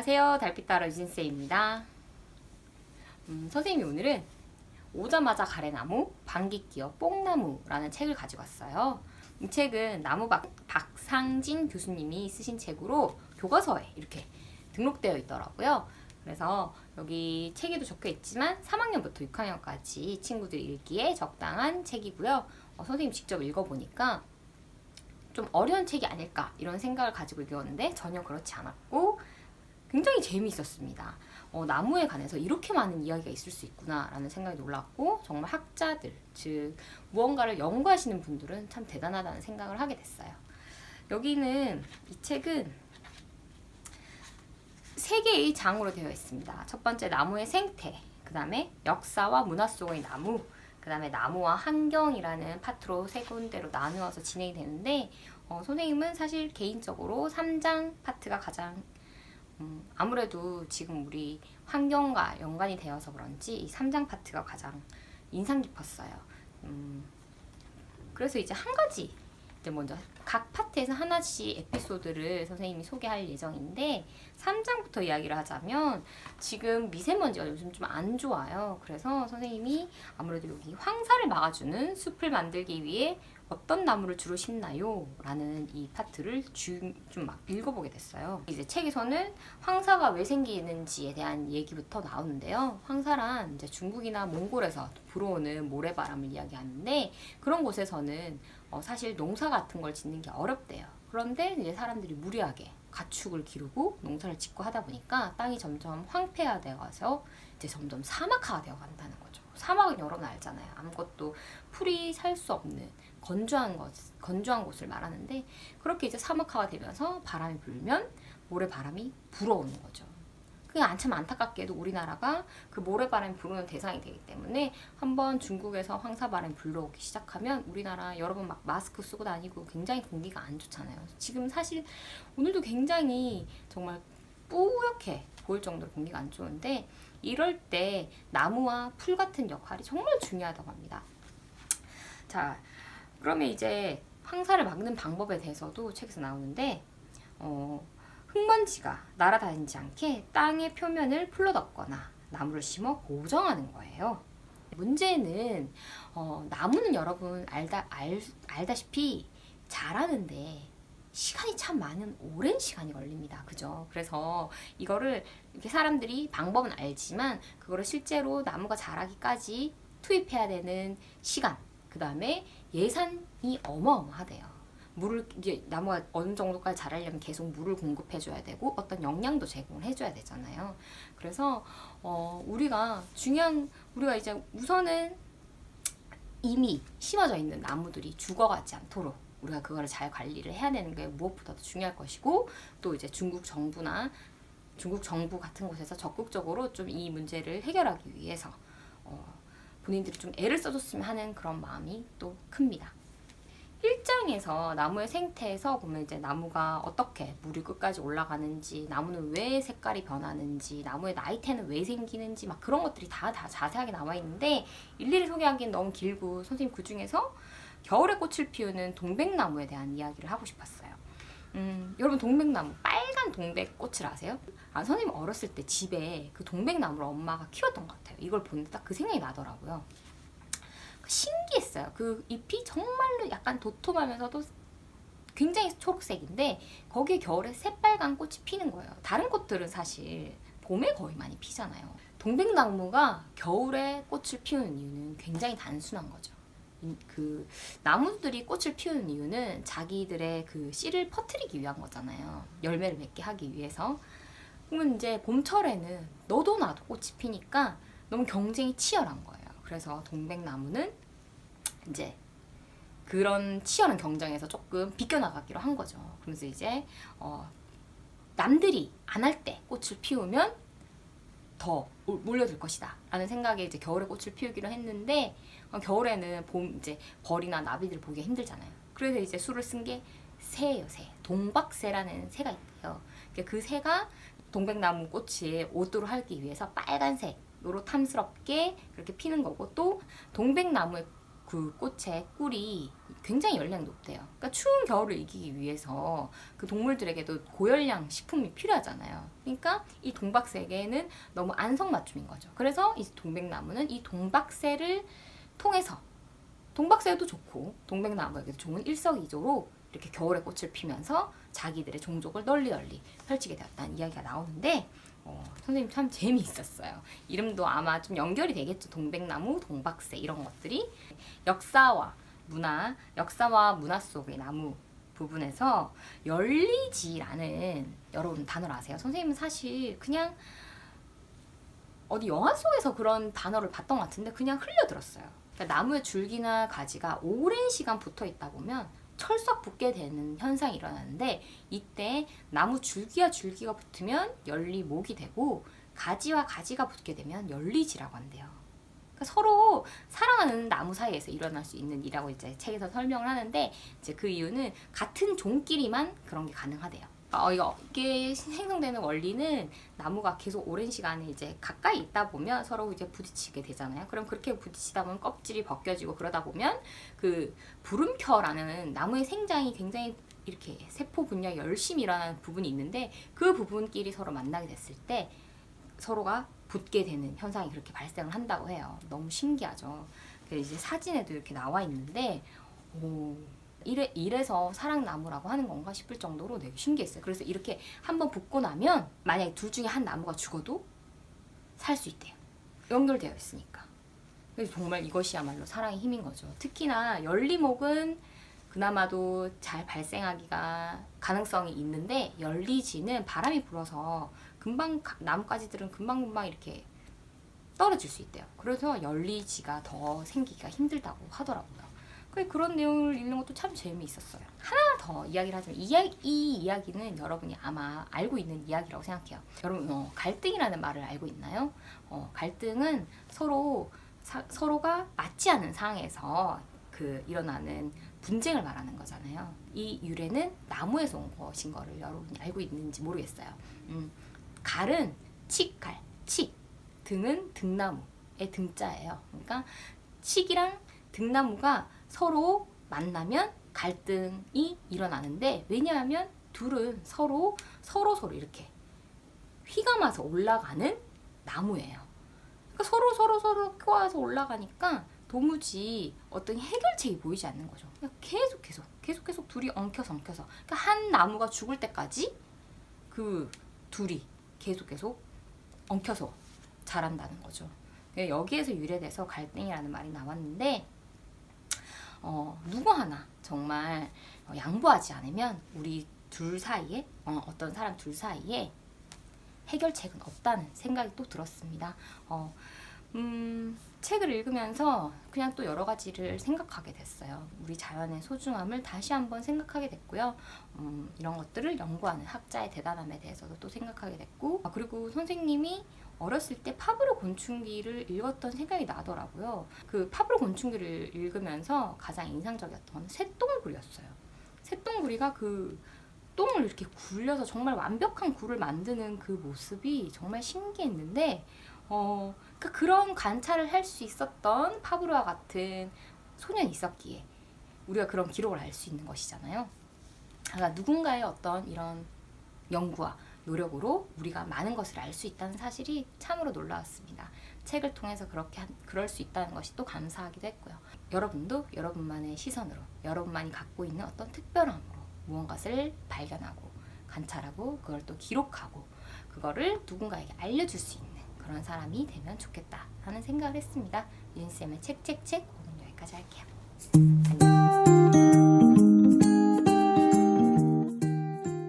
안녕하세요. 달빛따러 유진쌤입니다. 선생님이 오늘은 오자마자 가래나무, 방귀뀌어 뽕나무라는 책을 가지고 왔어요. 이 책은 박상진 교수님이 쓰신 책으로 교과서에 이렇게 등록되어 있더라고요. 그래서 여기 책에도 적혀 있지만 3학년부터 6학년까지 친구들이 읽기에 적당한 책이고요. 선생님 직접 읽어보니까 좀 어려운 책이 아닐까 이런 생각을 가지고 읽었는데 전혀 그렇지 않았고 굉장히 재미있었습니다. 나무에 관해서 이렇게 많은 이야기가 있을 수 있구나 라는 생각이 놀랐고 정말 학자들, 즉 무언가를 연구하시는 분들은 참 대단하다는 생각을 하게 됐어요. 여기는 이 책은 3개의 장으로 되어 있습니다. 첫 번째 나무의 생태, 그 다음에 역사와 문화 속의 나무, 그 다음에 나무와 환경이라는 파트로 3군데로 나누어서 진행이 되는데 선생님은 사실 개인적으로 3장 파트가 가장 아무래도 지금 우리 환경과 연관이 되어서 그런지 이 3장 파트가 가장 인상 깊었어요. 그래서 이제 한 가지 먼저 각 파트에서 하나씩 에피소드를 선생님이 소개할 예정인데 3장부터 이야기를 하자면 지금 미세먼지가 요즘 좀 안 좋아요. 그래서 선생님이 아무래도 여기 황사를 막아주는 숲을 만들기 위해 어떤 나무를 주로 심나요? 라는 이 파트를 좀 막 읽어보게 됐어요. 이제 책에서는 황사가 왜 생기는지에 대한 얘기부터 나오는데요. 황사란 이제 중국이나 몽골에서 불어오는 모래바람을 이야기하는데 그런 곳에서는 사실 농사 같은 걸 짓는 게 어렵대요. 그런데 이제 사람들이 무리하게 가축을 기르고 농사를 짓고 하다 보니까 땅이 점점 황폐화되어 가서 이제 점점 사막화가 되어 간다는 거죠. 사막은 여러분 알잖아요. 아무것도 풀이 살 수 없는 건조한 곳을 말하는데 그렇게 이제 사막화가 되면서 바람이 불면 모래바람이 불어오는 거죠. 그게 참 안타깝게도 우리나라가 그 모래바람이 불어오는 대상이 되기 때문에 한번 중국에서 황사바람이 불러오기 시작하면 우리나라 여러분 막 마스크 쓰고 다니고 굉장히 공기가 안 좋잖아요. 지금 사실 오늘도 굉장히 정말 뿌옇게 보일 정도로 공기가 안 좋은데 이럴 때 나무와 풀 같은 역할이 정말 중요하다고 합니다. 자, 그러면 이제 황사를 막는 방법에 대해서도 책에서 나오는데 흙먼지가 날아다니지 않게 땅의 표면을 풀로 덮거나 나무를 심어 고정하는 거예요. 문제는 나무는 여러분 알다시피 자라는데 시간이 참 오랜 시간이 걸립니다. 그죠? 그래서 이거를 이렇게 사람들이 방법은 알지만 그거를 실제로 나무가 자라기까지 투입해야 되는 시간, 그 다음에 예산이 어마어마하대요. 이제 나무가 어느 정도까지 자라려면 계속 물을 공급해줘야 되고 어떤 영양도 제공을 해줘야 되잖아요. 그래서 우리가 이제 우선은 이미 심어져 있는 나무들이 죽어가지 않도록 우리가 그거를 잘 관리를 해야 되는 게 무엇보다도 중요할 것이고 또 이제 중국 정부 같은 곳에서 적극적으로 좀 이 문제를 해결하기 위해서 본인들이 좀 애를 써줬으면 하는 그런 마음이 또 큽니다. 1장에서 나무의 생태에서 보면 이제 나무가 어떻게 물이 끝까지 올라가는지, 나무는 왜 색깔이 변하는지, 나무의 나이테는 왜 생기는지 막 그런 것들이 다 자세하게 나와 있는데 일일이 소개하기는 너무 길고 선생님 그 중에서 겨울에 꽃을 피우는 동백나무에 대한 이야기를 하고 싶었어요. 여러분 동백나무, 빨간 동백꽃을 아세요? 선생님 어렸을 때 집에 그 동백나무를 엄마가 키웠던 것 같아요. 이걸 보는데 딱 그 생각이 나더라고요. 신기했어요. 그 잎이 정말로 약간 도톰하면서도 굉장히 초록색인데 거기에 겨울에 새빨간 꽃이 피는 거예요. 다른 꽃들은 사실 봄에 거의 많이 피잖아요. 동백나무가 겨울에 꽃을 피우는 이유는 굉장히 단순한 거죠. 그 나무들이 꽃을 피우는 이유는 자기들의 그 씨를 퍼뜨리기 위한 거잖아요. 열매를 맺게 하기 위해서. 그러면 이제 봄철에는 너도 나도 꽃이 피니까 너무 경쟁이 치열한 거예요. 그래서 동백나무는 이제 그런 치열한 경쟁에서 조금 비껴나가기로 한 거죠. 그러면서 이제 남들이 안 할 때 꽃을 피우면 더 몰려들 것이다 라는 생각에 이제 겨울에 꽃을 피우기로 했는데 겨울에는 이제 벌이나 나비들 보기가 힘들잖아요. 그래서 이제 수를 쓴 게 새예요. 새. 동박새라는 새가 있대요. 그 새가 동백나무 꽃을 오도록 하기 위해서 빨간색으로 탐스럽게 그렇게 피는 거고 또 동백나무의 그 꽃의 꿀이 굉장히 열량이 높대요. 그러니까 추운 겨울을 이기기 위해서 그 동물들에게도 고열량 식품이 필요하잖아요. 그러니까 이 동박새에게는 너무 안성맞춤인 거죠. 그래서 이 동백나무는 이 동박새를 통해서 동박새도 좋고 동백나무에게도 좋은 일석이조로 이렇게 겨울에 꽃을 피면서 자기들의 종족을 널리 펼치게 되었다는 이야기가 나오는데 선생님 참 재미있었어요. 이름도 아마 좀 연결이 되겠죠. 동백나무, 동박새 이런 것들이 역사와 문화 속의 나무 부분에서 열리지라는 여러분 단어를 아세요? 선생님은 사실 그냥 어디 영화 속에서 그런 단어를 봤던 것 같은데 그냥 흘려들었어요. 그러니까 나무의 줄기나 가지가 오랜 시간 붙어 있다 보면 철썩 붙게 되는 현상이 일어나는데 이때 나무 줄기와 줄기가 붙으면 열리목이 되고 가지와 가지가 붙게 되면 열리지라고 한대요. 그러니까 서로 사랑하는 나무 사이에서 일어날 수 있는 일이라고 이제 책에서 설명을 하는데 이제 그 이유는 같은 종끼리만 그런 게 가능하대요. 이게 생성되는 원리는 나무가 계속 오랜 시간에 이제 가까이 있다 보면 서로 이제 부딪히게 되잖아요. 그럼 그렇게 부딪히다 보면 껍질이 벗겨지고 그러다 보면 그 부름켜라는 나무의 생장이 굉장히 이렇게 세포 분열이 열심히 일어나는 부분이 있는데 그 부분끼리 서로 만나게 됐을 때 서로가 붙게 되는 현상이 그렇게 발생을 한다고 해요. 너무 신기하죠. 이제 사진에도 이렇게 나와 있는데 이래서 사랑나무라고 하는 건가 싶을 정도로 되게 신기했어요. 그래서 이렇게 한번 붙고 나면 만약에 둘 중에 한 나무가 죽어도 살 수 있대요. 연결되어 있으니까. 그래서 정말 이것이야말로 사랑의 힘인 거죠. 특히나 열리목은 그나마도 잘 발생하기가 가능성이 있는데 열리지는 바람이 불어서 금방 나뭇가지들은 금방금방 이렇게 떨어질 수 있대요. 그래서 열리지가 더 생기기가 힘들다고 하더라고요. 그런 내용을 읽는 것도 참 재미있었어요. 하나 더 이야기를 하자면 이 이야기는 여러분이 아마 알고 있는 이야기라고 생각해요. 여러분 갈등이라는 말을 알고 있나요? 갈등은 서로가 맞지 않는 상황에서 일어나는 분쟁을 말하는 거잖아요. 이 유래는 나무에서 온 것인 거를 여러분이 알고 있는지 모르겠어요. 갈은 칡갈, 등은 등나무의 등자예요. 그러니까 칡이랑 등나무가 서로 만나면 갈등이 일어나는데 왜냐하면 둘은 서로 이렇게 휘감아서 올라가는 나무예요. 그러니까 서로 껴와서 올라가니까 도무지 어떤 해결책이 보이지 않는 거죠. 그냥 계속 둘이 엉켜서 그러니까 한 나무가 죽을 때까지 그 둘이 계속 엉켜서 자란다는 거죠. 여기에서 유래돼서 갈등이라는 말이 나왔는데 누구 하나 정말 양보하지 않으면 우리 둘 사이에 어떤 사람 둘 사이에 해결책은 없다는 생각이 또 들었습니다. 책을 읽으면서 그냥 또 여러 가지를 생각하게 됐어요. 우리 자연의 소중함을 다시 한번 생각하게 됐고요. 이런 것들을 연구하는 학자의 대단함에 대해서도 또 생각하게 됐고 그리고 선생님이 어렸을 때 파브르 곤충기를 읽었던 생각이 나더라고요. 그 파브르 곤충기를 읽으면서 가장 인상적이었던 건 쇳덩구리였어요. 쇳덩구리가 그 똥을 이렇게 굴려서 정말 완벽한 굴을 만드는 그 모습이 정말 신기했는데 그런 관찰을 할 수 있었던 파브르와 같은 소년이 있었기에 우리가 그런 기록을 알 수 있는 것이잖아요. 그러니까 누군가의 어떤 이런 연구와 노력으로 우리가 많은 것을 알 수 있다는 사실이 참으로 놀라웠습니다. 책을 통해서 그럴 수 있다는 것이 또 감사하기도 했고요. 여러분도 여러분만의 시선으로 여러분만이 갖고 있는 어떤 특별함으로 무언가를 발견하고 관찰하고 그걸 또 기록하고 그거를 누군가에게 알려줄 수 있는 그런 사람이 되면 좋겠다 하는 생각을 했습니다. 윤쌤의 책 오늘 여기까지 할게요. 안녕.